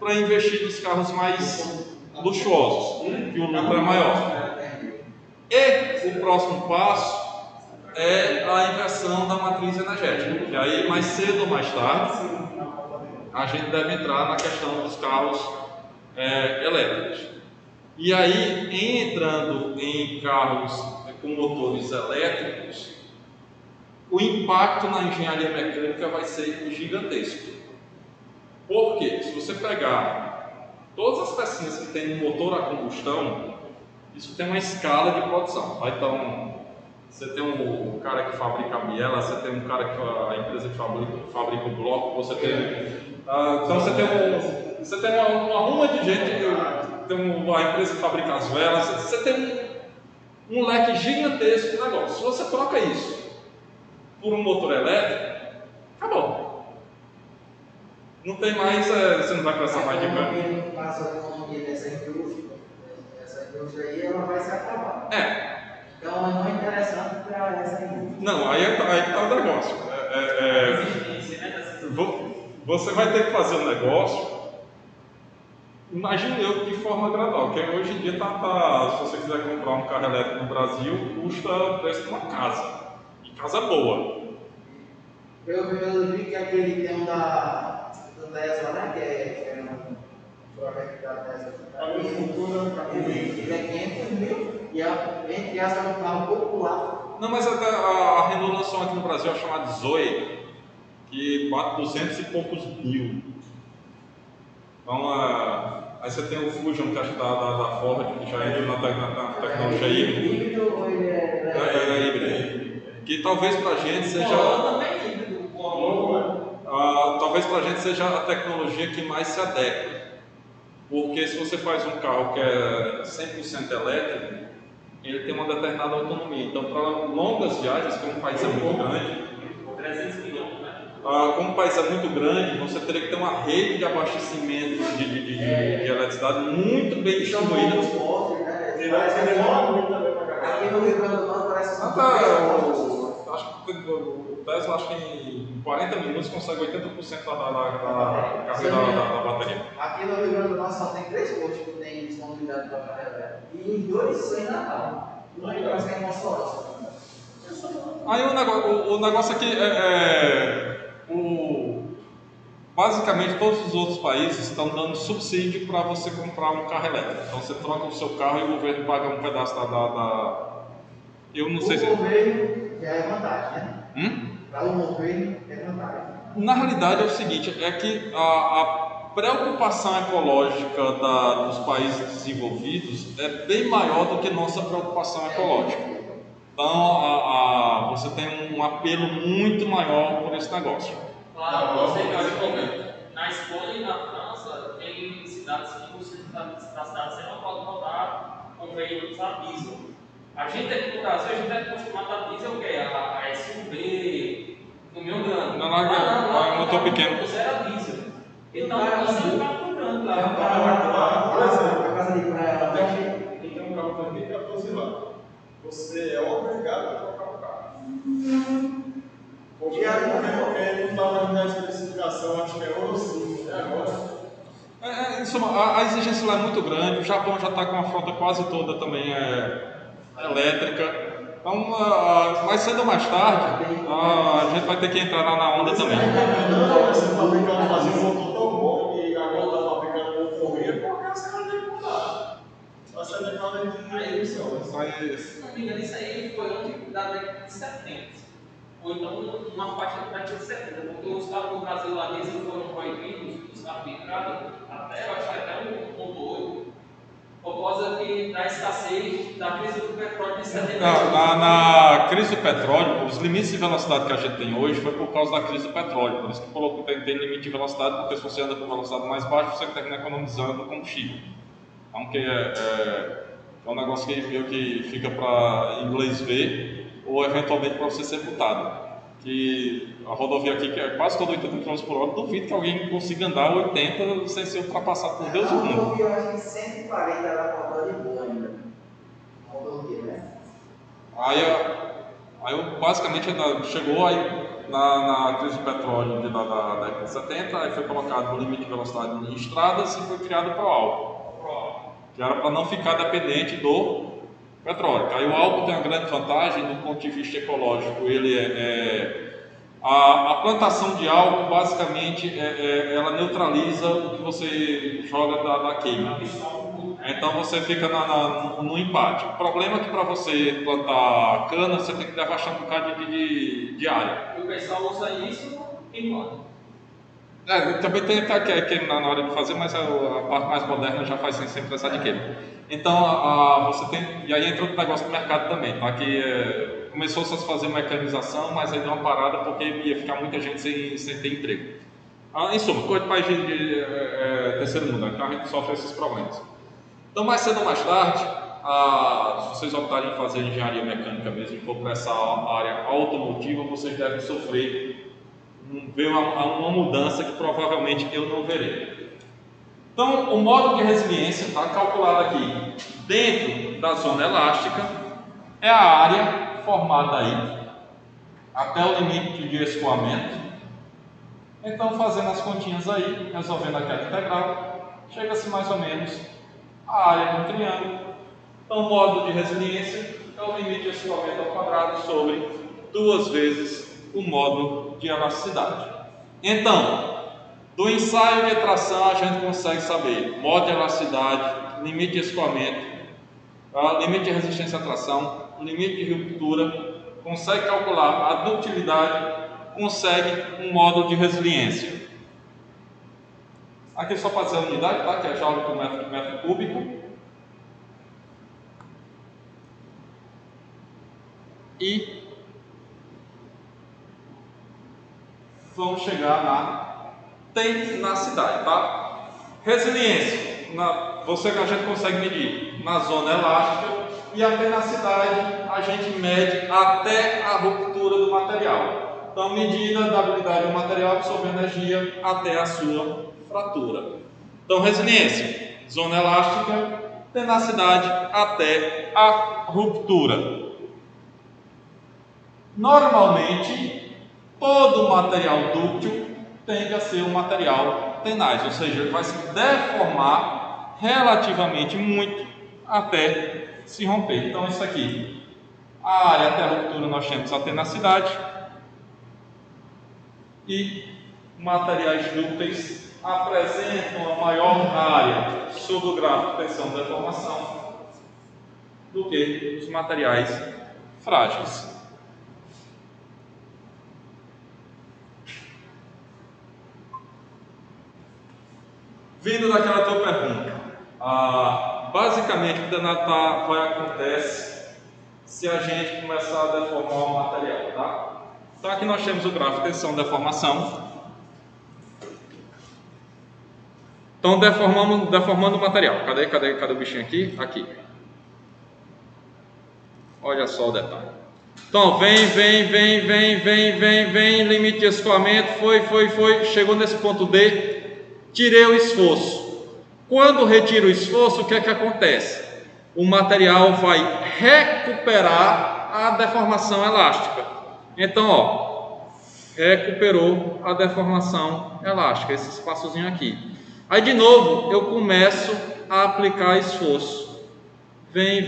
para investir nos carros mais luxuosos, que o lucro é maior. E o próximo passo é a inversão da matriz energética, que aí mais cedo ou mais tarde a gente deve entrar na questão dos carros elétricos. E aí, entrando em carros com motores elétricos, o impacto na engenharia mecânica vai ser gigantesco. Por quê? Se você pegar todas as pecinhas que tem no motor a combustão, isso tem uma escala de produção. Então, você tem um cara que fabrica a biela, você tem um cara a empresa que fabrica o bloco, você tem... então você tem uma ruma de gente, tem uma empresa que fabrica as velas, você tem um leque gigantesco de negócio. Se você troca isso por um motor elétrico, acabou. Não tem mais, você não vai precisar mais de câmbio. Mas a economia dessa indústria, essa indústria aí, ela vai se acabar. Então não é interessante para essa indústria. Não, aí tá o negócio. Você vai ter que fazer um negócio. Imagine eu de forma gradual, porque hoje em dia se você quiser comprar um carro elétrico no Brasil, custa o preço de uma casa. E casa boa. Eu vi que aquele tem um da Tesla, né? Que é um projeto da Tesla. Ele é 500 mil e entre aspas é um carro popular. Não, mas a Renault lançou aqui no Brasil a chamada Zoe, que bate 200 e poucos mil. Então, aí você tem o Fusion, que acho da Ford, que já entra na tecnologia híbrida. Híbrido ou ele é híbrido? Que talvez para a gente seja... talvez para a gente seja a tecnologia que mais se adequa. Porque se você faz um carro que é 100% elétrico, ele tem uma determinada autonomia. Então, para longas viagens, como o país é muito grande, 300 quilômetros, né? como o país é muito grande, você teria que ter uma rede de abastecimento de eletricidade muito bem distribuída. Aqui aqui no Rio Grande do Norte parece muito Acho que o Tesla, acho que em 40 minutos consegue 80% da carga da bateria. Aqui no Rio Grande do Norte só tem 3 postos que tem disponibilidade para carregar. E em 2 sem Natal. Não é parece que é Mossoró. Aí o negócio aqui basicamente todos os outros países estão dando subsídio para você comprar um carro elétrico. Então você troca o seu carro e o governo paga um pedaço eu não sei se... O governo já é vantagem, né? Para o governo é vantagem. Na realidade é o seguinte, é que a preocupação ecológica dos países desenvolvidos é bem maior do que nossa preocupação ecológica. Então você tem um apelo muito maior por esse negócio. Claro, você que na Espanha e na França tem cidades que 100% da cidade você não pode rodar com veículos a diesel. A gente aqui no Brasil, a gente é acostumado a diesel, o que é? A SUV, caminhão grande. Não, é um motor pequeno. Era diesel. Então, isso não está cobrando lá. A casa de praia. Tem um carro também que é 14 lá. Você é obrigado a trocar o carro. Porque não estava na especificação, acho que é Euro 5, né? Agora. Em suma, a exigência lá é muito grande. O Japão já está com a frota quase toda também elétrica. Então, mais cedo ou mais tarde, a gente vai ter que entrar lá na onda também. Você fabricando fazer um motor tão bom que agora está fabricando um correio, porque você não tem que mudar. Só você declara de emissão. Se não me engano, isso aí foi onde da década de 70. Ou então uma parte da década de 70, porque os carros no Brasil lá diesel foram proibidos, os carros de entrada, até eu acho que até 1.8, por causa da escassez da crise do petróleo de 70. Na crise do petróleo, os limites de velocidade que a gente tem hoje foi por causa da crise do petróleo. Por isso que colocou tem limite de velocidade, porque se você anda com velocidade mais baixa, você termina economizando combustível. Então, que é um negócio que fica para inglês ver, ou eventualmente para você ser multado. Que a rodovia aqui, que é quase todo 80 km por hora, duvido que alguém consiga andar 80 sem ser ultrapassado por Deus e o mundo. Eu acho que 140 era rodada de boa ainda. Rodovia, né? Aí basicamente chegou aí na crise do petróleo da década de 70, aí foi colocado o limite de velocidade em estradas e foi criado para o álcool, que era para não ficar dependente do petróleo. Aí o álcool tem uma grande vantagem do ponto de vista ecológico. A plantação de álcool basicamente ela neutraliza o que você joga da queima. Então você fica no empate. O problema é que para você plantar cana você tem que devastar um bocado de área. E o pessoal usa isso queimando. Também tem até queima na hora de fazer, mas a parte mais moderna já faz sem precisar de queima. Então você tem. E aí entra outro negócio do mercado também, tá? Que começou-se a fazer mecanização, mas aí deu uma parada porque ia ficar muita gente sem ter emprego. Em suma, coisa de país de terceiro mundo, então a gente sofre esses problemas. Então, mais cedo ou mais tarde, se vocês optarem em fazer engenharia mecânica mesmo e for para essa área automotiva, vocês devem ver uma mudança que provavelmente eu não verei. Então, o modo de resiliência está calculado aqui dentro da zona elástica, é a área formada aí até o limite de escoamento. Então, fazendo as continhas aí, resolvendo aquela integral, chega-se mais ou menos a área de um triângulo. Então, o modo de resiliência é o limite de escoamento ao quadrado sobre 2 vezes o modo de elasticidade. Então, do ensaio de tração a gente consegue saber modo de elasticidade, limite de escoamento, limite de resistência à tração, limite de ruptura, consegue calcular a ductilidade, consegue um modo de resiliência. Aqui só para dizer a unidade, tá? Que é joule por metro cúbico. E vamos chegar na tenacidade, tá? Resiliência, você que a gente consegue medir na zona elástica, e a tenacidade a gente mede até a ruptura do material. Então, medida da habilidade do material absorver energia até a sua fratura. Então, resiliência, zona elástica tenacidade até a ruptura. Normalmente, todo material dúctil tende a ser um material tenaz, ou seja, ele vai se deformar relativamente muito até se romper. Então, isso aqui, a área até a ruptura, nós temos a tenacidade, e materiais dúcteis apresentam a maior área sob o gráfico tensão-deformação do que os materiais frágeis. Vindo daquela tua pergunta, basicamente o que danado vai acontecer se a gente começar a deformar o material, tá? Então aqui nós temos o gráfico tensão-deformação. Então deformando o material. Cadê o bichinho aqui? Aqui. Olha só o detalhe. Então vem, limite de escoamento, foi, chegou nesse ponto D. Tirei o esforço. Quando retiro o esforço, o que é que acontece? O material vai recuperar a deformação elástica. Então, ó, recuperou a deformação elástica, esse espaçozinho aqui. Aí, de novo, eu começo a aplicar esforço. Vem.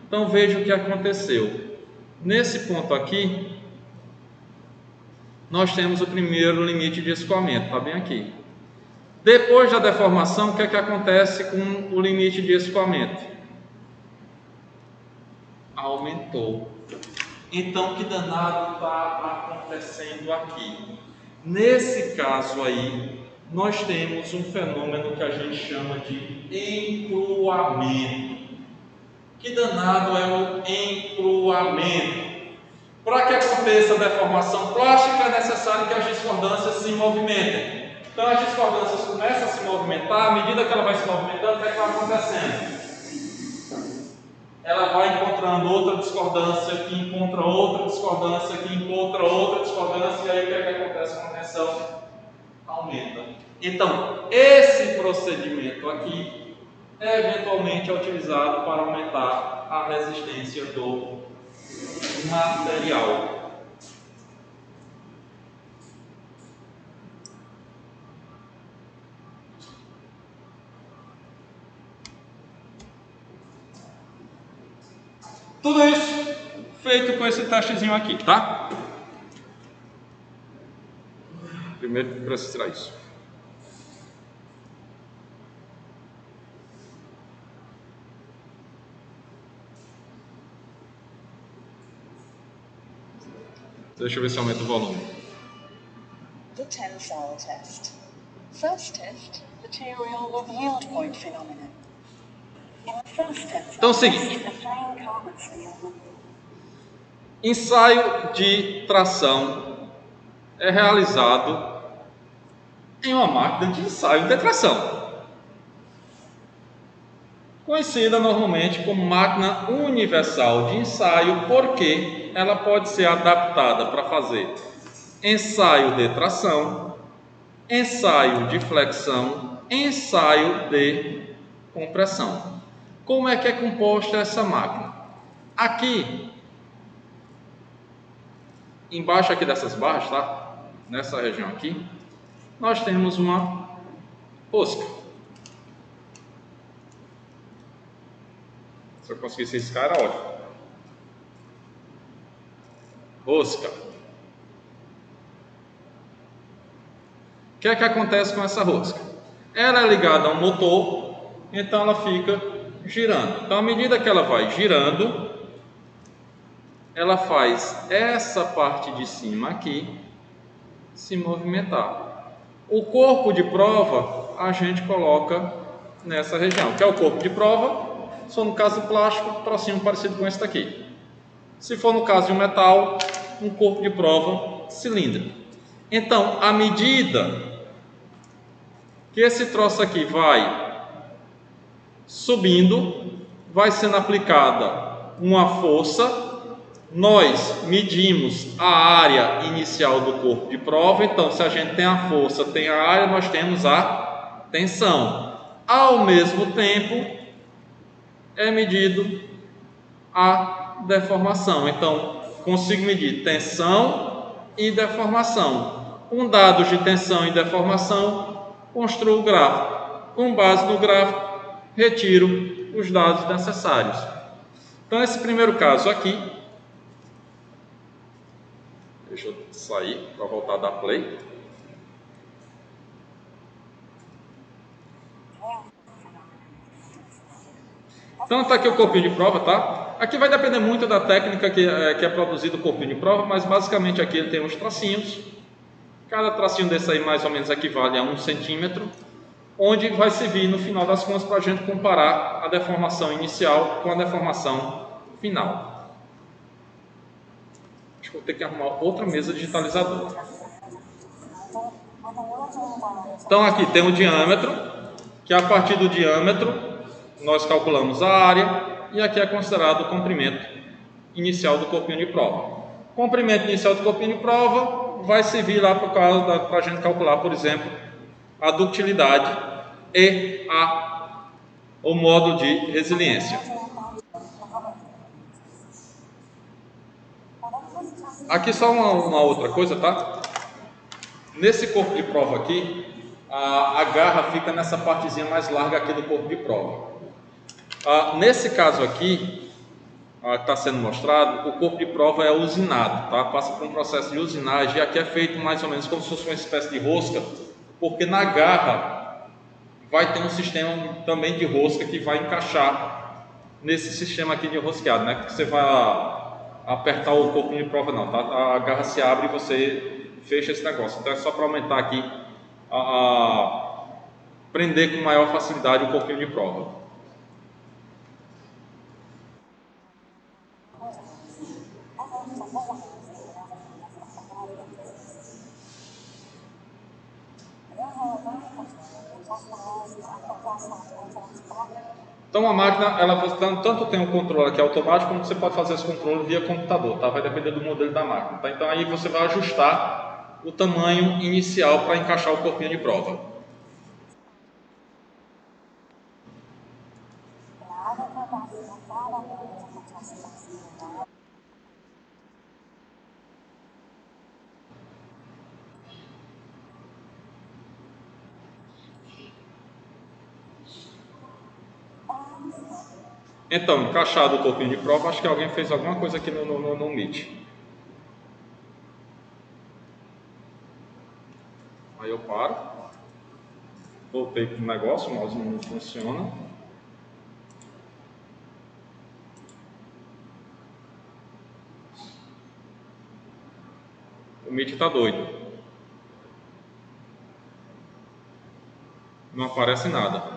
Então, veja o que aconteceu. Nesse ponto aqui, nós temos o primeiro limite de escoamento, está bem aqui. Depois da deformação, o que é que acontece com o limite de escoamento? Aumentou. Então, que danado está acontecendo aqui? Nesse caso aí, nós temos um fenômeno que a gente chama de encruamento. Que danado é o encruamento? Para que aconteça a deformação plástica, é necessário que as discordâncias se movimentem. Então, as discordâncias começam a se movimentar, à medida que ela vai se movimentando, o que é que vai acontecendo? Ela vai encontrando outra discordância, que encontra outra discordância, que encontra outra discordância, e aí o que é que acontece com a tensão? Aumenta. Então, esse procedimento aqui, eventualmente é utilizado para aumentar a resistência do material. Tudo isso feito com esse testezinho aqui, tá? Primeiro preciso tirar isso. Deixa eu ver se aumenta o volume. The tensile test. First test, material with yield point phenomenon. In the first test, Então é o seguinte. the flame carbon steel. Ensaio de tração é realizado em uma máquina de ensaio de tração, conhecida normalmente como máquina universal de ensaio, porque ela pode ser adaptada para fazer ensaio de tração, ensaio de flexão, ensaio de compressão. Como é que é composta essa máquina? Aqui, embaixo aqui dessas barras, tá? Nessa região aqui, nós temos uma rosca. Se eu conseguisse riscar, era ótimo. Rosca. O que é que acontece com essa rosca? Ela é ligada a um motor, então ela fica girando. Então, à medida que ela vai girando, ela faz essa parte de cima aqui se movimentar. O corpo de prova a gente coloca nessa região, que é o corpo de prova. Se for no caso do plástico, trocinho parecido com esse daqui. Se for no caso de um metal, um corpo de prova cilíndrico. Então, à medida que esse troço aqui vai subindo, vai sendo aplicada uma força. Nós medimos a área inicial do corpo de prova. Então, se a gente tem a força, tem a área, nós temos a tensão. Ao mesmo tempo, é medido a deformação. Então, consigo medir tensão e deformação. Com dados de tensão e deformação, construo o gráfico. Com base no gráfico, retiro os dados necessários. Então, esse primeiro caso aqui, deixa eu sair para voltar a dar play. Então está aqui o corpinho de prova, tá? Aqui vai depender muito da técnica que é produzido o corpinho de prova, mas basicamente aqui ele tem uns tracinhos. Cada tracinho desse aí mais ou menos equivale a 1 centímetro, onde vai servir no final das contas para a gente comparar a deformação inicial com a deformação final. Acho que vou ter que arrumar outra mesa digitalizadora. Então aqui tem o diâmetro, que a partir do diâmetro nós calculamos a área, e aqui é considerado o comprimento inicial do corpinho de prova. O comprimento inicial do corpinho de prova vai servir lá para a gente calcular, por exemplo, a ductilidade e o modo de resiliência. Aqui só uma outra coisa, tá? Nesse corpo de prova aqui, a garra fica nessa partezinha mais larga aqui do corpo de prova. Nesse caso aqui, que está sendo mostrado, o corpo de prova é usinado, tá? Passa por um processo de usinagem, e aqui é feito mais ou menos como se fosse uma espécie de rosca, porque na garra vai ter um sistema também de rosca que vai encaixar nesse sistema aqui de rosqueado, né? Que você vai apertar o corpinho de prova não, tá? A garra se abre e você fecha esse negócio. Então é só para aumentar aqui, prender com maior facilidade o corpinho de prova. Então a máquina, ela tanto tem um controle aqui automático, como você pode fazer esse controle via computador, tá? Vai depender do modelo da máquina, tá? Então aí você vai ajustar o tamanho inicial para encaixar o corpinho de prova. Então, encaixado o corpinho de prova, acho que alguém fez alguma coisa aqui no Meet. Aí eu paro. Voltei para o negócio, o mouse não funciona. O Meet está doido. Não aparece nada.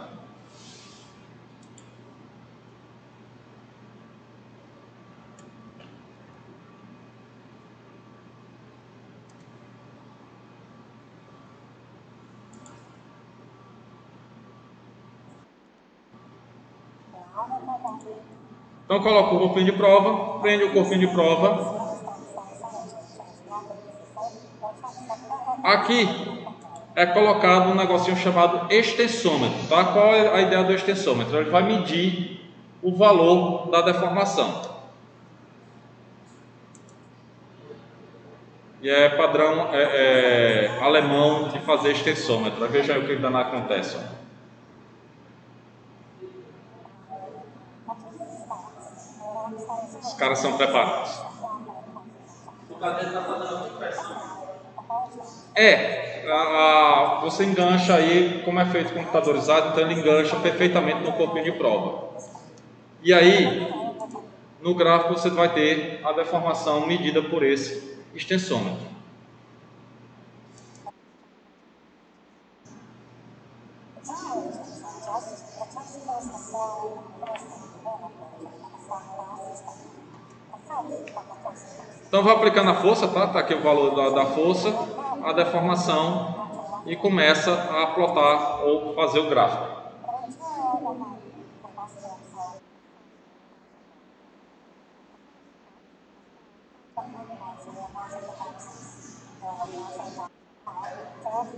Então coloca o corpinho de prova, prende o corpinho de prova. Aqui é colocado um negocinho chamado extensômetro, tá? Qual é a ideia do extensômetro? Ele vai medir o valor da deformação. E é padrão alemão de fazer extensômetro. Veja aí o que danado acontece. Ó. Os caras são preparados. Você engancha aí, como é feito computadorizado, então ele engancha perfeitamente no corpinho de prova. E aí, no gráfico você vai ter a deformação medida por esse extensômetro. Então vai aplicando a força, tá? Tá aqui o valor da força, a deformação, e começa a plotar ou fazer o gráfico.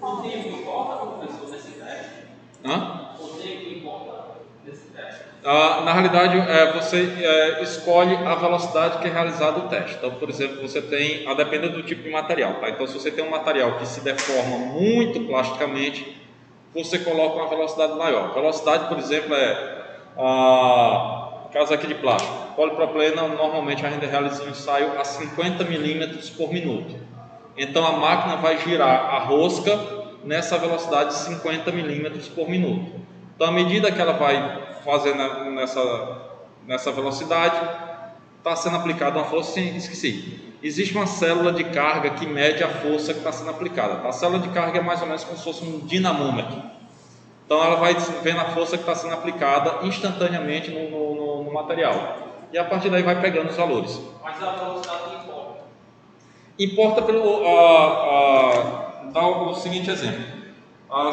O tempo importa, professor, nesse teste? Hã? O tempo Na realidade, você escolhe a velocidade que é realizado o teste. Então, por exemplo, você tem, a depender do tipo de material, tá? Então, se você tem um material que se deforma muito plasticamente, você coloca uma velocidade maior. A velocidade, por exemplo, caso aqui de plástico, polipropileno, normalmente a gente realiza um ensaio a 50 milímetros por minuto. Então, a máquina vai girar a rosca nessa velocidade de 50 milímetros por minuto. Então, à medida que ela vai fazer nessa velocidade, está sendo aplicada uma força. Sim, esqueci. Existe uma célula de carga que mede a força que está sendo aplicada. A célula de carga é mais ou menos como se fosse um dinamômetro. Então ela vai vendo a força que está sendo aplicada instantaneamente no material. E a partir daí vai pegando os valores. Mas a velocidade não importa. Importa dar o seguinte exemplo.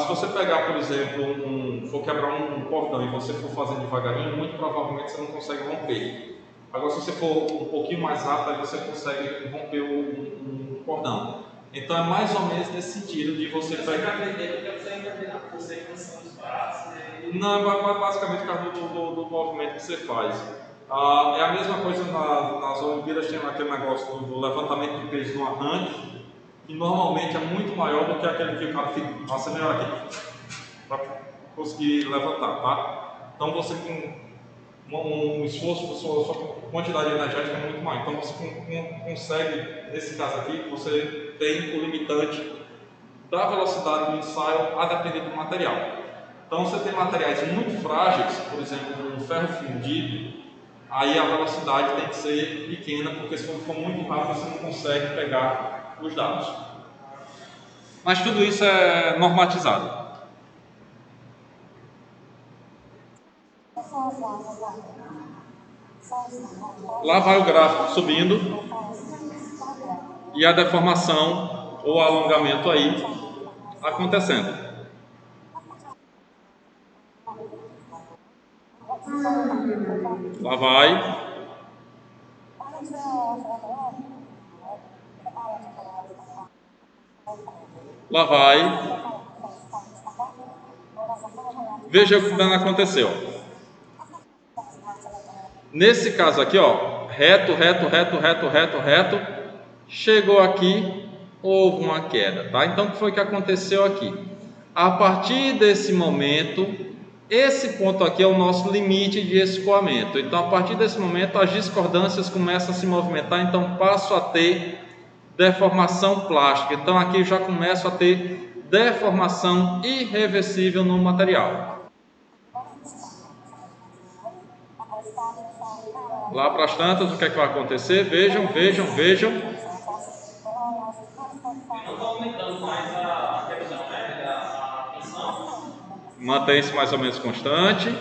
Se você pegar, por exemplo, for quebrar um cordão e você for fazendo devagarinho, muito provavelmente você não consegue romper. Agora, se você for um pouquinho mais rápido, aí você consegue romper um cordão. Então, é mais ou menos nesse sentido de você pegar... Você entender a força e a função dos braços. Não, é basicamente por causa do movimento que você faz. É a mesma coisa nas Olimpíadas, tem aquele negócio do levantamento de peso no arranque, que normalmente é muito maior do que aquele que o cara fica acelerando aqui, para conseguir levantar, tá? Então você com um esforço, sua quantidade energética é muito maior. Então você consegue, nesse caso aqui, você tem o limitante da velocidade do ensaio a depender do material. Então você tem materiais muito frágeis, por exemplo, um ferro fundido, aí a velocidade tem que ser pequena, porque se for muito rápido você não consegue pegar os dados. Mas tudo isso é normatizado. Lá vai o gráfico subindo e a deformação ou alongamento aí acontecendo. Lá vai. Lá vai. Veja o que aconteceu. Nesse caso aqui, ó, reto, chegou aqui, houve uma queda, tá? Então, o que foi que aconteceu aqui? A partir desse momento, esse ponto aqui é o nosso limite de escoamento. Então, a partir desse momento, as discordâncias começam a se movimentar, então passo a ter deformação plástica. Então, aqui já começo a ter deformação irreversível no material. Lá para as tantas, o que é que vai acontecer? Vejam. Não está aumentando mais a questão, né? A tensão. Mantém-se mais ou menos constante.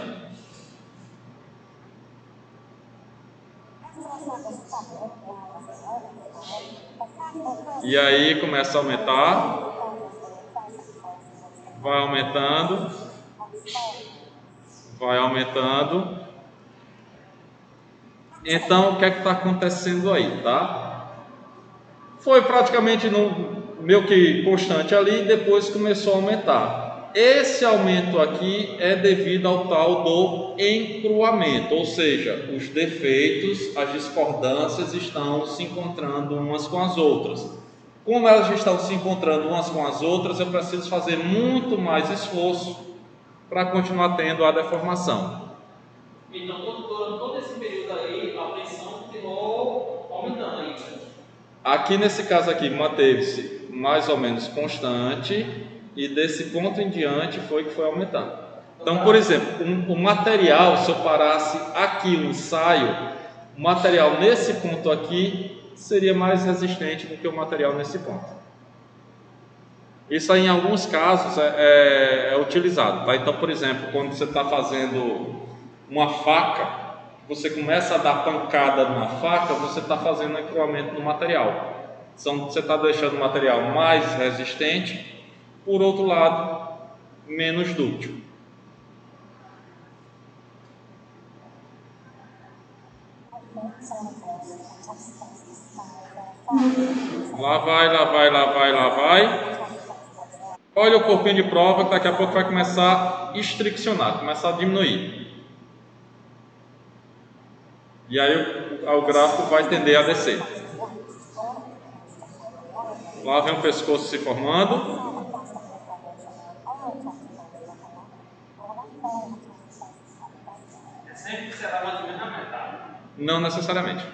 E aí começa a aumentar. Vai aumentando. Vai aumentando. Então, o que é que está acontecendo aí, tá? Foi praticamente meio que constante ali, depois começou a aumentar. Esse aumento aqui é devido ao tal do encruamento, ou seja, os defeitos, as discordâncias estão se encontrando umas com as outras. Como elas estão se encontrando umas com as outras, eu preciso fazer muito mais esforço para continuar tendo a deformação. Então, durante todo esse período aí, a tensão continuou aumentando ainda. Aqui nesse caso aqui, manteve-se mais ou menos constante e desse ponto em diante foi que foi aumentando. Então, por exemplo, o material, se eu parasse aqui o ensaio, o material nesse ponto aqui seria mais resistente do que o material nesse ponto. Isso aí, em alguns casos é utilizado, tá? Então, por exemplo, quando você está fazendo uma faca, você começa a dar pancada na faca, você está fazendo encruamento no material. Então, você está deixando o material mais resistente, por outro lado, menos dúctil. Lá vai. Olha o corpinho de prova que daqui a pouco vai começar a estriccionar, começar a diminuir. E aí o gráfico vai tender a descer. Lá vem o pescoço se formando. Sempre será mais ou menos na metade. Não necessariamente.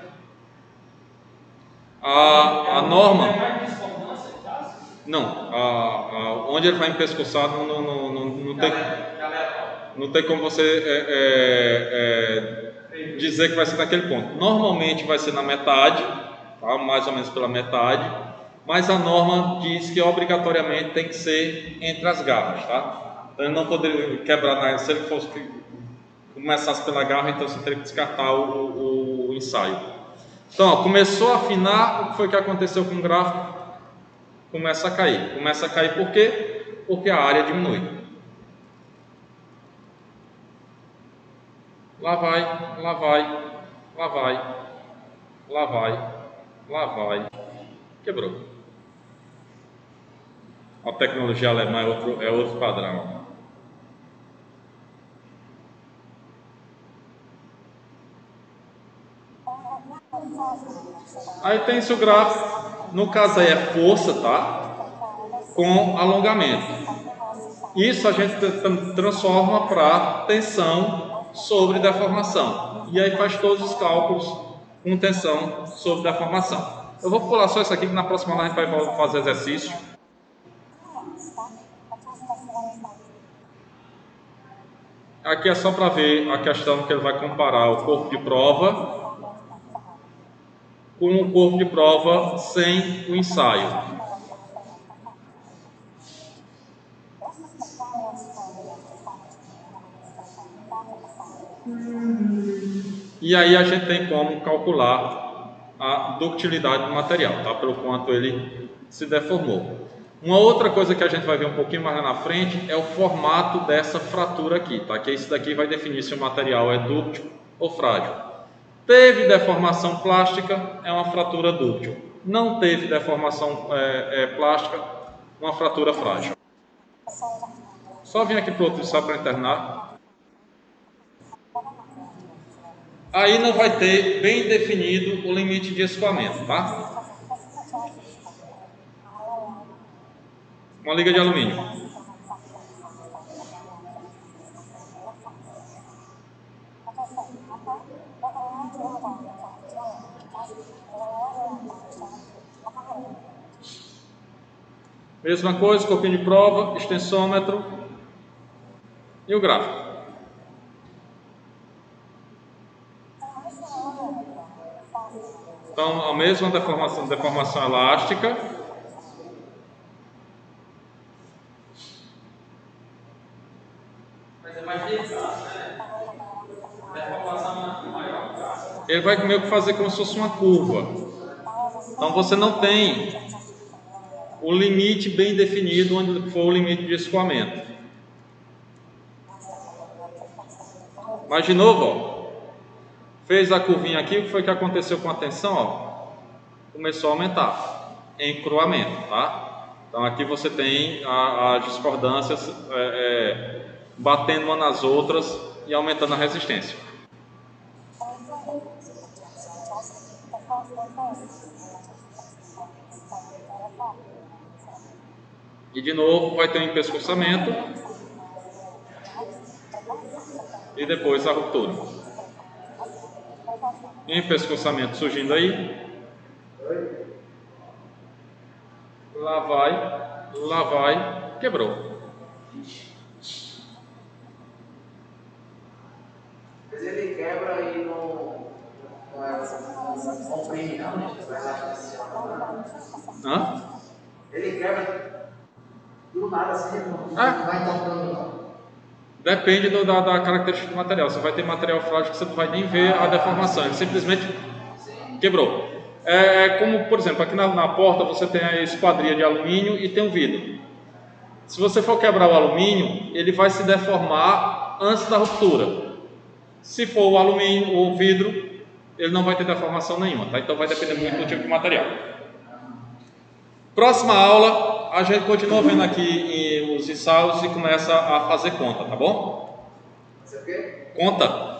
A norma... É mais discordância, no caso? Não, onde ele vai empescoçar não tem como você dizer que vai ser naquele ponto. Normalmente vai ser na metade, tá? Mais ou menos pela metade, mas a norma diz que obrigatoriamente tem que ser entre as garras, tá? Então ele não poderia quebrar, se ele fosse começasse pela garra, então você teria que descartar o ensaio. Então, ó, começou a afinar, o que foi que aconteceu com o gráfico? Começa a cair. Começa a cair por quê? Porque a área diminui. Lá vai, lá vai, lá vai, lá vai, lá vai. Quebrou. A tecnologia alemã é outro padrão. Aí tem esse gráfico. No caso aí é força, tá? Com alongamento. Isso a gente transforma para tensão sobre deformação. E aí faz todos os cálculos com tensão sobre deformação. Eu vou pular só isso aqui, que na próxima aula a gente vai fazer exercício. Aqui é só para ver a questão que ele vai comparar o corpo de prova com o corpo de prova sem o ensaio. E aí a gente tem como calcular a ductilidade do material, tá? Pelo quanto ele se deformou. Uma outra coisa que a gente vai ver um pouquinho mais lá na frente é o formato dessa fratura aqui, tá? Que isso daqui vai definir se o material é dúctil ou frágil. Teve deformação plástica, é uma fratura dúctil. Não teve deformação plástica, uma fratura frágil. Só vim aqui para o outro só para internar. Aí não vai ter bem definido o limite de escoamento, tá? Uma liga de alumínio. Mesma coisa, corpinho de prova, extensômetro e o gráfico. Então, a mesma deformação elástica. Mas é mais delicado, né? Deformação maior. Ele vai meio que fazer como se fosse uma curva. Então, você não tem o limite bem definido onde for o limite de escoamento. Mas de novo, ó, fez a curvinha aqui, o que foi que aconteceu com a tensão? Ó, começou a aumentar, encruamento, tá? Então aqui você tem as discordâncias batendo uma nas outras e aumentando a resistência. E de novo vai ter um empescoçamento e depois a ruptura. Empescoçamento surgindo aí. Lá vai, quebrou. Mas ele quebra e não comprime, não. Hã? Ele quebra do nada assim, não vai tocando, não. Depende da característica do material. Você vai ter material frágil que você não vai nem ver a deformação, ele simplesmente quebrou. Como, por exemplo, aqui na porta você tem a esquadria de alumínio e tem um vidro. Se você for quebrar o alumínio, ele vai se deformar antes da ruptura. Se for o alumínio ou o vidro, ele não vai ter deformação nenhuma, tá? Então vai depender muito do tipo de material. Próxima aula, a gente continua vendo aqui os ensaios e começa a fazer conta, tá bom? Você o quê? Conta.